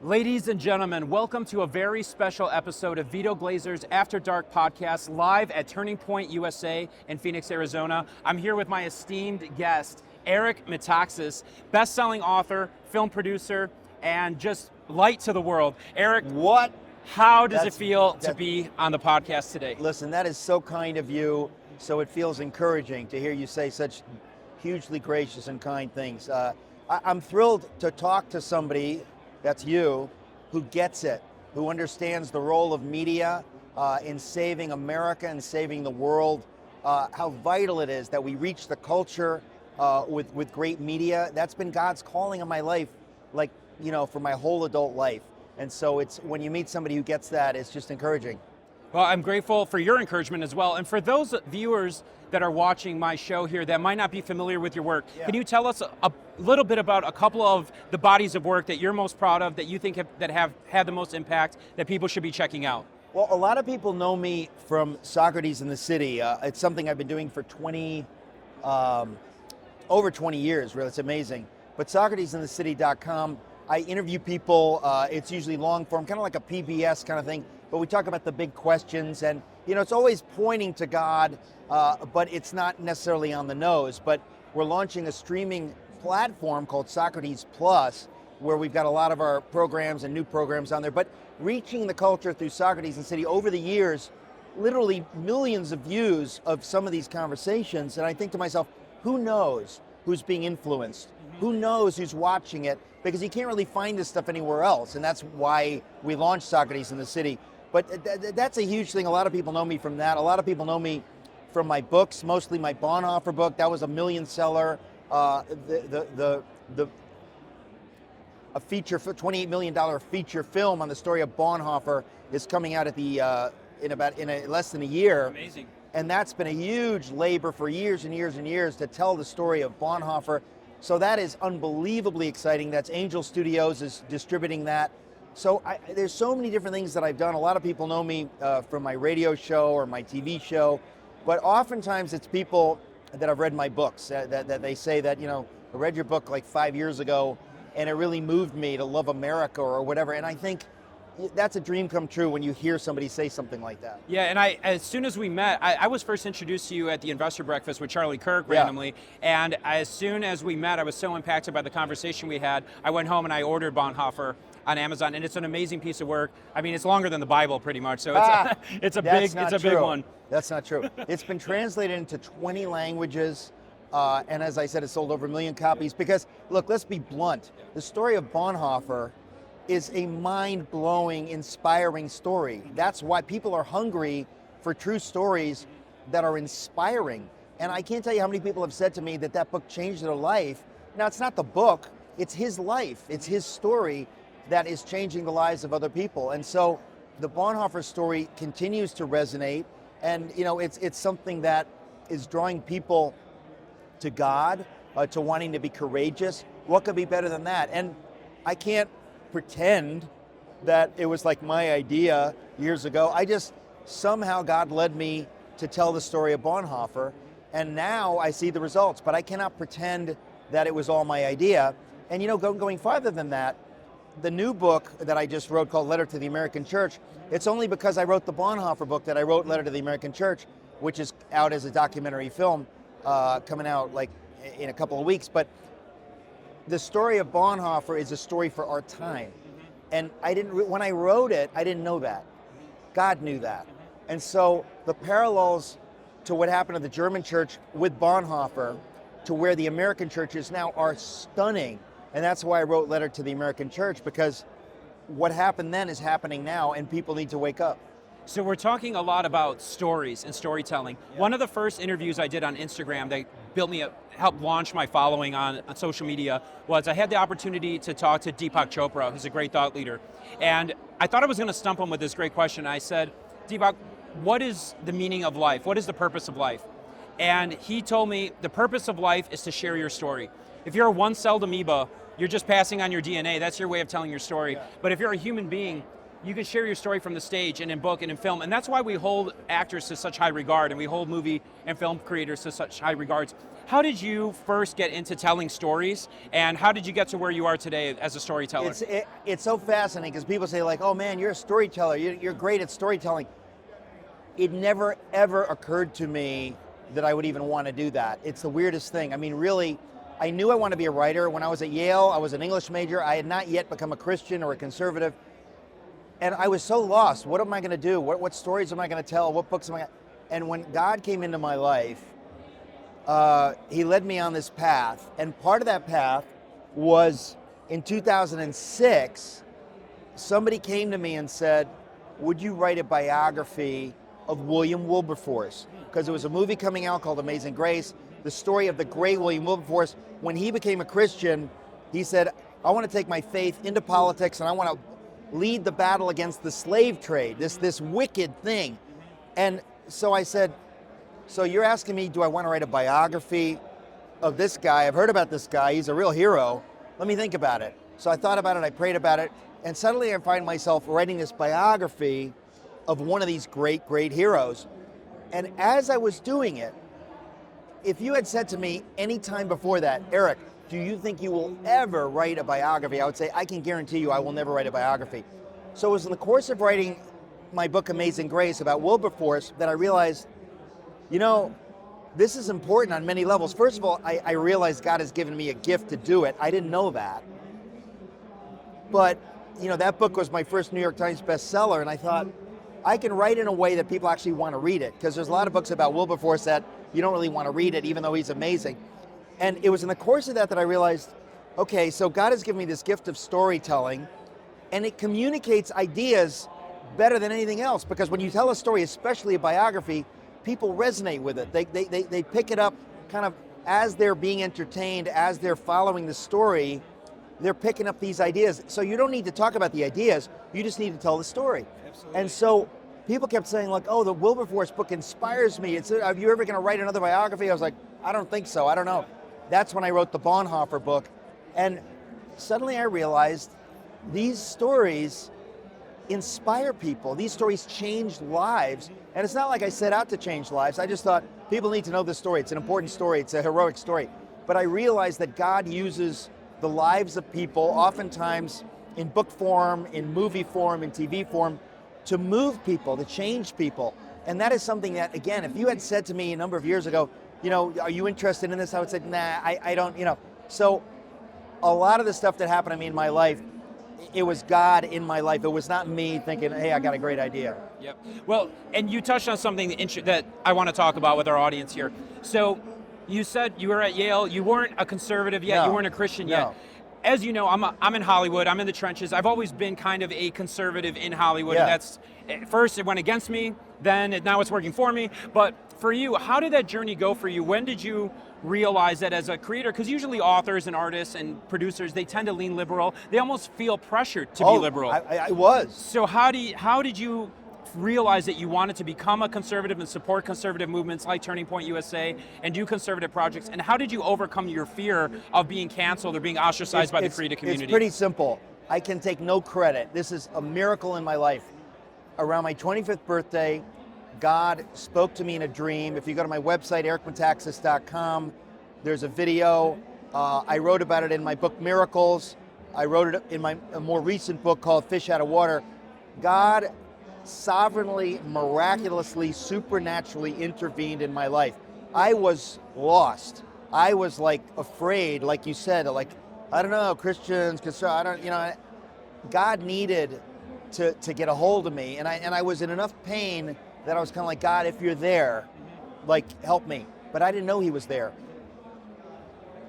Ladies and gentlemen, welcome to a very special episode of Vito Glazers After Dark podcast, live at Turning Point USA in Phoenix, Arizona. I'm here with my esteemed guest, Eric Metaxas, best-selling author, film producer, and just light to the world. Eric, how does it feel to be on the podcast today? Listen, that is so kind of you, so it feels encouraging to hear you say such hugely gracious and kind things. I'm thrilled to talk to somebody, that's you, who gets it, who understands the role of media in saving America and saving the world, how vital it is that we reach the culture with great media. That's been God's calling in my life, for my whole adult life. And so it's when you meet somebody who gets that, it's just encouraging. Well, I'm grateful for your encouragement as well. And for those viewers that are watching my show here that might not be familiar with your work, Can you tell us a little bit about a couple of the bodies of work that you're most proud of, that you think have had the most impact, that people should be checking out? Well, a lot of people know me from Socrates in the City. It's something I've been doing for over 20 years, really. It's amazing. But SocratesInTheCity.com, I interview people. It's usually long form, kind of like a PBS kind of thing. But we talk about the big questions, and it's always pointing to God, but it's not necessarily on the nose. But we're launching a streaming platform called Socrates Plus, where we've got a lot of our programs and new programs on there. But reaching the culture through Socrates and City over the years, literally millions of views of some of these conversations. And I think to myself, who knows who's being influenced? Who knows who's watching it? Because you can't really find this stuff anywhere else. And that's why we launched Socrates in the City. But that's a huge thing. A lot of people know me from that. A lot of people know me from my books, mostly my Bonhoeffer book. That was a million seller. A feature, $28 million feature film on the story of Bonhoeffer is coming out at in less than a year. Amazing. And that's been a huge labor for years and years and years to tell the story of Bonhoeffer. So that is unbelievably exciting. That's Angel Studios is distributing that. So there's so many different things that I've done. A lot of people know me from my radio show or my TV show, but oftentimes it's people that have read my books that they say that, I read your book like 5 years ago and it really moved me to love America or whatever. And I think that's a dream come true when you hear somebody say something like that. Yeah, and as soon as we met, I was first introduced to you at the Investor Breakfast with Charlie Kirk randomly, and as soon as we met, I was so impacted by the conversation we had, I went home and I ordered Bonhoeffer on Amazon, and it's an amazing piece of work. I mean, it's longer than the Bible pretty much, so it's a big one. That's not true. It's been translated into 20 languages, and as I said, it sold over 1 million copies because, look, let's be blunt. The story of Bonhoeffer is a mind-blowing, inspiring story. That's why people are hungry for true stories that are inspiring. And I can't tell you how many people have said to me that book changed their life. Now, it's not the book, it's his life. It's his story that is changing the lives of other people. And so the Bonhoeffer story continues to resonate. And, it's something that is drawing people to God, to wanting to be courageous. What could be better than that? And I can't pretend that it was like my idea years ago. Somehow God led me to tell the story of Bonhoeffer, and now I see the results, but I cannot pretend that it was all my idea. And going farther than that, the new book that I just wrote called Letter to the American Church, it's only because I wrote the Bonhoeffer book that I wrote Letter to the American Church, which is out as a documentary film, coming out like in a couple of weeks. But the story of Bonhoeffer is a story for our time. And when I wrote it, I didn't know that. God knew that. And so the parallels to what happened to the German church with Bonhoeffer to where the American church is now are stunning. And that's why I wrote Letter to the American Church, because what happened then is happening now and people need to wake up. So we're talking a lot about stories and storytelling. Yeah. One of the first interviews I did on Instagram that helped launch my following on social media was I had the opportunity to talk to Deepak Chopra, who's a great thought leader. And I thought I was going to stump him with this great question. I said, Deepak, what is the meaning of life? What is the purpose of life? And he told me the purpose of life is to share your story. If you're a one-celled amoeba, you're just passing on your DNA. That's your way of telling your story. Yeah. But if you're a human being, you can share your story from the stage and in book and in film. And that's why we hold actors to such high regard, and we hold movie and film creators to such high regards. How did you first get into telling stories, and how did you get to where you are today as a storyteller? It's so fascinating because people say like, oh man, you're a storyteller, you're great at storytelling. It never ever occurred to me that I would even want to do that. It's the weirdest thing. I mean, really, I knew I wanted to be a writer. When I was at Yale, I was an English major. I had not yet become a Christian or a conservative. And I was so lost. What am I going to do? What stories am I going to tell? What books am I going to... And when God came into my life, he led me on this path. And part of that path was in 2006, somebody came to me and said, would you write a biography of William Wilberforce? Because there was a movie coming out called Amazing Grace, the story of the great William Wilberforce. When he became a Christian, he said, I want to take my faith into politics and I want to lead the battle against the slave trade, this wicked thing. And so I said, so you're asking me, do I want to write a biography of this guy? I've heard about this guy, he's a real hero. Let me think about it. So I thought about it, I prayed about it, and suddenly I find myself writing this biography of one of these great, great heroes. And as I was doing it, if you had said to me any time before that, Eric, do you think you will ever write a biography? I would say, I can guarantee you I will never write a biography. So it was in the course of writing my book, Amazing Grace, about Wilberforce, that I realized, you know, this is important on many levels. First of all, I realized God has given me a gift to do it. I didn't know that. But, you know, that book was my first New York Times bestseller, and I thought, I can write in a way that people actually want to read it, because there's a lot of books about Wilberforce that you don't really want to read it, even though he's amazing. And it was in the course of that I realized, okay, so God has given me this gift of storytelling, and it communicates ideas better than anything else, because when you tell a story, especially a biography, people resonate with it. They pick it up kind of as they're being entertained, as they're following the story, they're picking up these ideas. So you don't need to talk about the ideas, you just need to tell the story. Absolutely. And so people kept saying like, oh, the Wilberforce book inspires me. Are you ever going to write another biography? I was like, I don't think so, I don't know. That's when I wrote the Bonhoeffer book. And suddenly I realized these stories inspire people. These stories change lives. And it's not like I set out to change lives. I just thought people need to know this story. It's an important story. It's a heroic story. But I realized that God uses the lives of people, oftentimes in book form, in movie form, in TV form, to move people, to change people. And that is something that, again, if you had said to me a number of years ago, you know, are you interested in this? I would say, nah, I don't, you know. So a lot of the stuff that happened to me in my life, it was God in my life. It was not me thinking, hey, I got a great idea. Yep. Well, and you touched on something that I want to talk about with our audience here. So you said you were at Yale. You weren't a conservative yet. No. You weren't a Christian No. yet. As you know, I'm in Hollywood. I'm in the trenches. I've always been kind of a conservative in Hollywood. Yeah. And that's, at first it went against me, now it's working for me. But for you, how did that journey go for you? When did you realize that as a creator? Because usually authors and artists and producers, they tend to lean liberal. They almost feel pressured to be liberal. I was. So how did you realize that you wanted to become a conservative and support conservative movements like Turning Point USA and do conservative projects? And how did you overcome your fear of being canceled or being ostracized by the creative community? It's pretty simple. I can take no credit. This is a miracle in my life. Around my 25th birthday, God spoke to me in a dream. If you go to my website, ericmetaxas.com, there's a video. I wrote about it in my book, Miracles. I wrote it in a more recent book called Fish Out of Water. God sovereignly, miraculously, supernaturally intervened in my life. I was lost. I was like afraid, like you said, like, I don't know, Christians, I don't, you know, God needed to get a hold of me. And I was in enough pain that I was kind of like, God, if you're there, like, help me. But I didn't know he was there.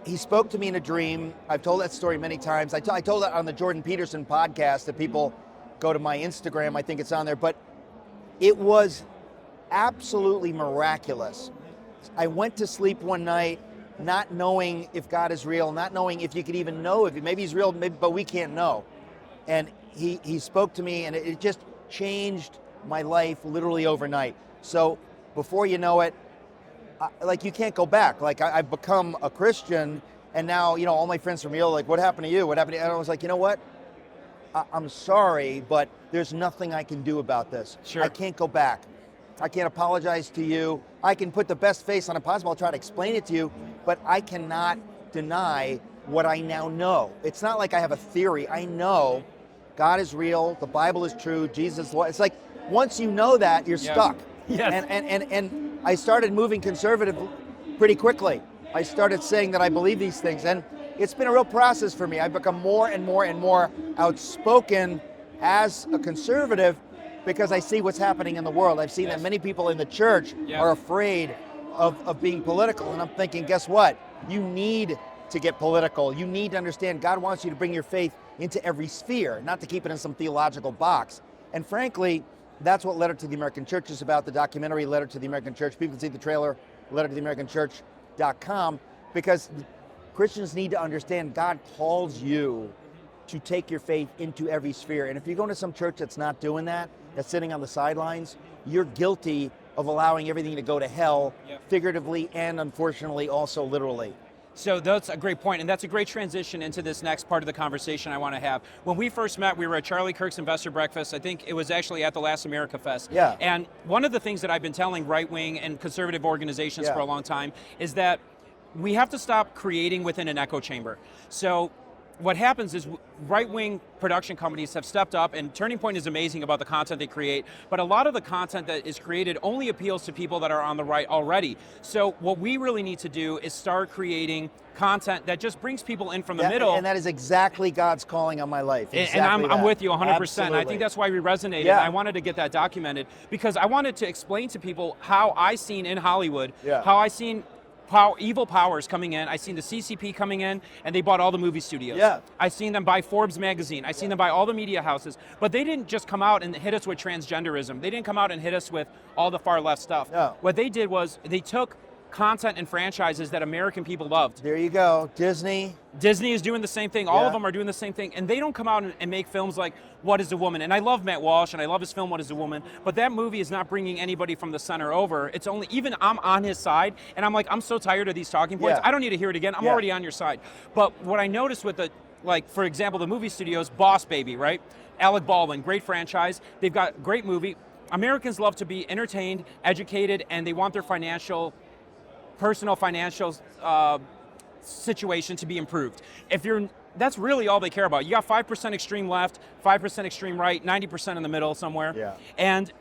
He spoke to me in a dream. I've told that story many times. I told that on the Jordan Peterson podcast that people go to my Instagram, I think it's on there, but it was absolutely miraculous. I went to sleep one night not knowing if God is real, not knowing if you could even know if maybe he's real, but we can't know. And he spoke to me and it just changed my life literally overnight. So before you know it, like you can't go back. Like I've become a Christian and now, you know, all my friends from Yale are like, what happened to you? What happened to you? And I was like, you know what? I'm sorry, but there's nothing I can do about this. Sure. I can't go back. I can't apologize to you. I can put the best face on it possible. I'll try to explain it to you, but I cannot deny what I now know. It's not like I have a theory. I know God is real, the Bible is true, Jesus is Lord. It's like once you know that, you're stuck. Yes. And I started moving conservative pretty quickly. I started saying that I believe these things, and it's been a real process for me. I've become more and more and more outspoken as a conservative because I see what's happening in the world. I've seen that many people in the church are afraid of being political, and I'm thinking, guess what? You need to get political. You need to understand God wants you to bring your faith into every sphere, not to keep it in some theological box. And frankly, that's what Letter to the American Church is about, the documentary Letter to the American Church. People can see the trailer, lettertotheamericanchurch.com, because Christians need to understand God calls you to take your faith into every sphere. And if you're going to some church that's not doing that, that's sitting on the sidelines, you're guilty of allowing everything to go to hell, figuratively and unfortunately also literally. So that's a great point, and that's a great transition into this next part of the conversation I want to have. When we first met, we were at Charlie Kirk's Investor Breakfast. I think it was actually at the last America Fest. Yeah. And one of the things that I've been telling right-wing and conservative organizations for a long time is that we have to stop creating within an echo chamber. So what happens is right-wing production companies have stepped up, and Turning Point is amazing about the content they create, but a lot of the content that is created only appeals to people that are on the right already. So what we really need to do is start creating content that just brings people in from the middle. And that is exactly God's calling on my life. Exactly and I'm with you 100%. Absolutely. I think that's why we resonated. I wanted to get that documented because I wanted to explain to people how I seen in Hollywood, how I seen evil powers coming in. I seen the CCP coming in, and they bought all the movie studios. I seen them buy Forbes magazine. I seen them buy all the media houses. But they didn't just come out and hit us with transgenderism. They didn't come out and hit us with all the far left stuff. What they did was they took content and franchises that American people loved. There you go. Disney is doing the same thing. All of them are doing the same thing. And they don't come out and make films like What is a Woman? And I love Matt Walsh, and I love his film, What is a Woman? But that movie is not bringing anybody from the center over. It's only, even I'm on his side, and I'm like, I'm so tired of these talking points. I don't need to hear it again. I'm already on your side. But what I noticed with the, like, for example, the movie studios, Boss Baby, right? Alec Baldwin, great franchise. They've got great movie. Americans love to be entertained, educated, and they want their personal financial situation to be improved. That's really all they care about. You got 5% extreme left, 5% extreme right, 90% in the middle somewhere. And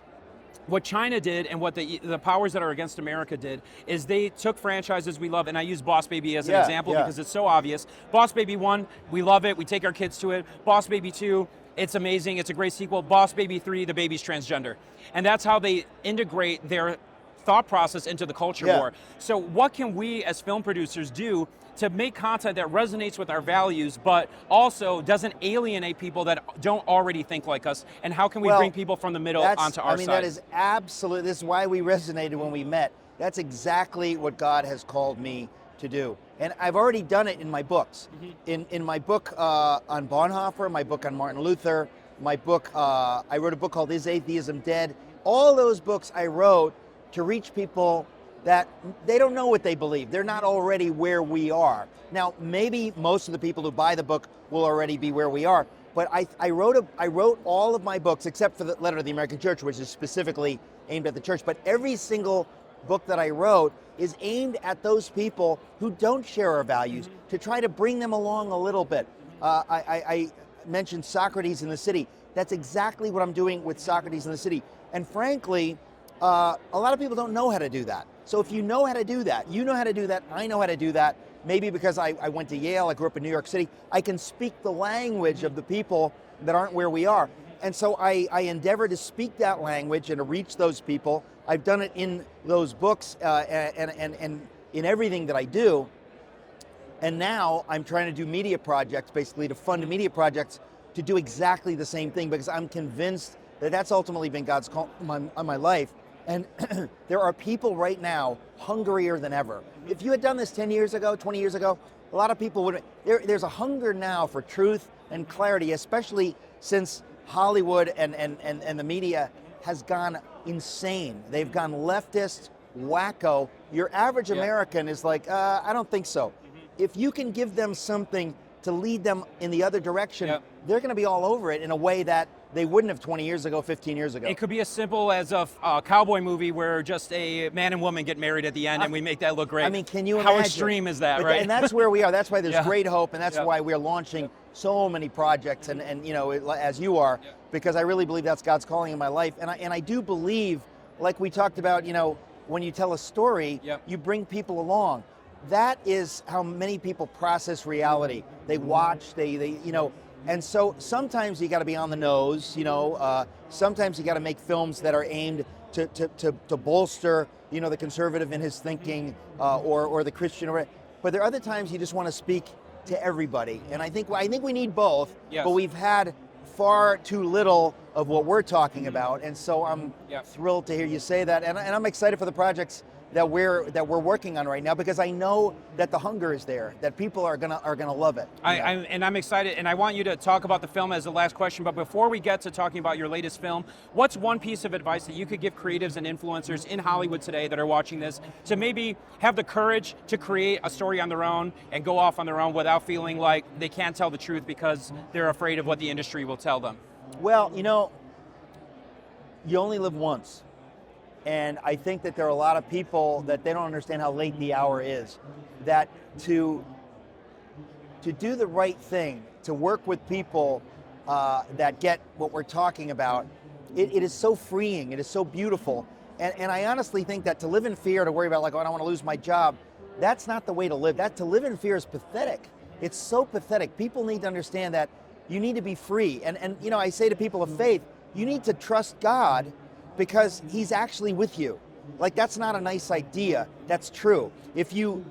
what China did and what the powers that are against America did is they took franchises we love, and I use Boss Baby as an example because it's so obvious. Boss Baby 1, we love it, we take our kids to it. Boss Baby 2, it's amazing, it's a great sequel. Boss Baby 3, the baby's transgender. And that's how they integrate their thought process into the culture war. So what can we as film producers do to make content that resonates with our values, but also doesn't alienate people that don't already think like us? And how can we bring people from the middle onto our side? That is absolutely, this is why we resonated when we met. That's exactly what God has called me to do. And I've already done it in my books. In my book on Bonhoeffer, my book on Martin Luther, my book, I wrote a book called Is Atheism Dead? All those books I wrote to reach people that they don't know what they believe. They're not already where we are. Now, maybe most of the people who buy the book will already be where we are, but I wrote all of my books, except for the Letter to the American Church, which is specifically aimed at the church, but every single book that I wrote is aimed at those people who don't share our values, to try to bring them along a little bit. I mentioned Socrates in the City. That's exactly what I'm doing with Socrates in the City. And frankly, a lot of people don't know how to do that. So if you know how to do that, you know how to do that, I know how to do that, maybe because I went to Yale, I grew up in New York City, I can speak the language of the people that aren't where we are. And so I endeavor to speak that language and to reach those people. I've done it in those books and in everything that I do. And now I'm trying to do media projects, basically to fund media projects to do exactly the same thing, because I'm convinced that that's ultimately been God's call on my life. And there are people right now hungrier than ever. If you had done this 10 years ago, 20 years ago, a lot of people would, there's a hunger now for truth and clarity, especially since Hollywood and the media has gone insane. They've gone leftist, wacko. Your average American is like, I don't think so. If you can give them something to lead them in the other direction, they're going to be all over it in a way that they wouldn't have 20 years ago, 15 years ago. It could be as simple as a cowboy movie where just a man and woman get married at the end and we make that look great. I mean, can you How imagine? extreme is that, But right? And that's where we are. That's why there's Yeah. great hope, and that's why we're launching so many projects, and as you are, because I really believe that's God's calling in my life. And I do believe, like we talked about, when you tell a story, you bring people along. That is how many people process reality. They watch, and so sometimes you got to be on the nose, sometimes you got to make films that are aimed to bolster, the conservative in his thinking, or the Christian, but there are other times you just want to speak to everybody. And I think we need both, but we've had far too little of what we're talking about. And so I'm thrilled to hear you say that. And I'm excited for the projects that we're working on right now, because I know that the hunger is there, that people are gonna love it. I'm excited, and I want you to talk about the film as the last question, but before we get to talking about your latest film, what's one piece of advice that you could give creatives and influencers in Hollywood today that are watching this to maybe have the courage to create a story on their own and go off on their own without feeling like they can't tell the truth because they're afraid of what the industry will tell them? Well, you only live once. And I think that there are a lot of people that they don't understand how late the hour is, that to do the right thing, to work with people that get what we're talking about, it is so freeing, it is so beautiful. And I honestly think that to live in fear, to worry about I don't want to lose my job, that's not the way to live. To live in fear is pathetic. It's so pathetic. People need to understand that you need to be free. And I say to people of faith, you need to trust God, because he's actually with you. That's not a nice idea. That's true. If you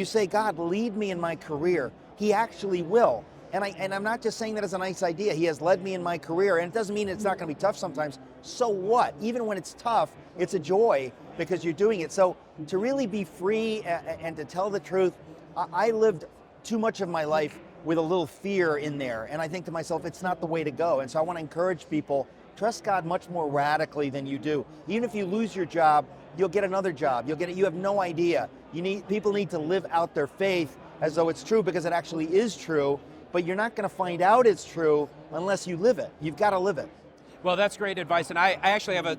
say, God, lead me in my career, he actually will. And I'm not just saying that as a nice idea. He has led me in my career, and it doesn't mean it's not going to be tough sometimes. So what? Even when it's tough, it's a joy because you're doing it. So to really be free and to tell the truth, I lived too much of my life with a little fear in there. And I think to myself, it's not the way to go. And so I want to encourage people, trust God much more radically than you do. Even if you lose your job, you'll get another job. You have no idea. People need to live out their faith as though it's true, because it actually is true, but you're not going to find out it's true unless you live it. You've got to live it. Well, that's great advice, and I actually have a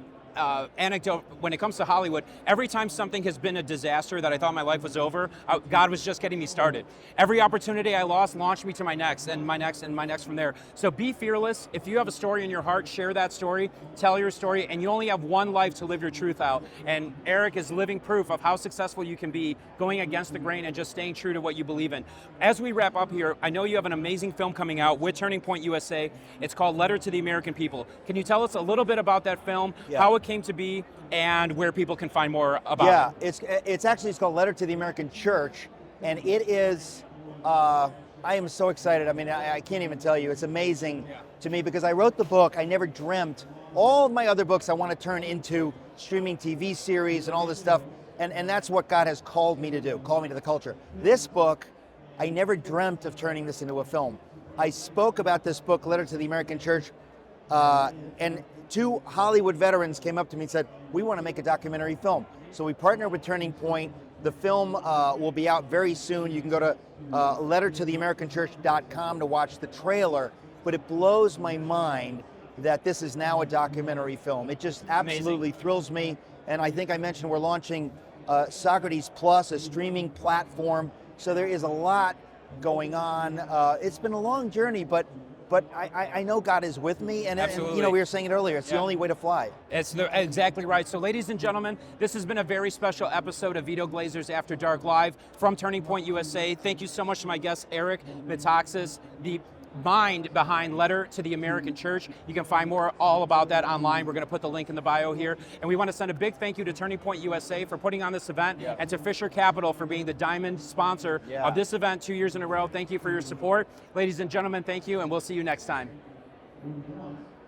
anecdote when it comes to Hollywood. Every time something has been a disaster that I thought my life was over, God was just getting me started. Every opportunity I lost launched me to my next and my next and my next from there. So be fearless. If you have a story in your heart, share that story, tell your story, and you only have one life to live your truth out. And Eric is living proof of how successful you can be going against the grain and just staying true to what you believe in. As we wrap up here, I know you have an amazing film coming out with Turning Point USA. It's called Letter to the American People. Can you tell us a little bit about that film, how it came to be, and where people can find more about it? It's called Letter to the American Church, and it is, I am so excited. I mean, I can't even tell you. It's amazing to me, because I wrote the book. I never dreamt. All of my other books I want to turn into streaming TV series and all this stuff, and that's what God has called me to do, called me to the culture. This book, I never dreamt of turning this into a film. I spoke about this book, Letter to the American Church, and 2 Hollywood veterans came up to me and said, we want to make a documentary film. So we partnered with Turning Point. The film will be out very soon. You can go to lettertotheamericanchurch.com to watch the trailer, but it blows my mind that this is now a documentary film. It just absolutely thrills me. And I think I mentioned we're launching Socrates Plus, a streaming platform. So there is a lot going on. It's been a long journey, but I know God is with me, and we were saying it earlier, it's the only way to fly. It's exactly right. So ladies and gentlemen, this has been a very special episode of Vito Glazers After Dark Live from Turning Point USA. Thank you so much to my guest, Eric Metaxas, the mind behind Letter to the American Church. You can find more all about that online. We're going to put the link in the bio here. And we want to send a big thank you to Turning Point USA for putting on this event, and to Fisher Capital for being the diamond sponsor of this event 2 years in a row. Thank you for your support. Ladies and gentlemen, thank you, and we'll see you next time.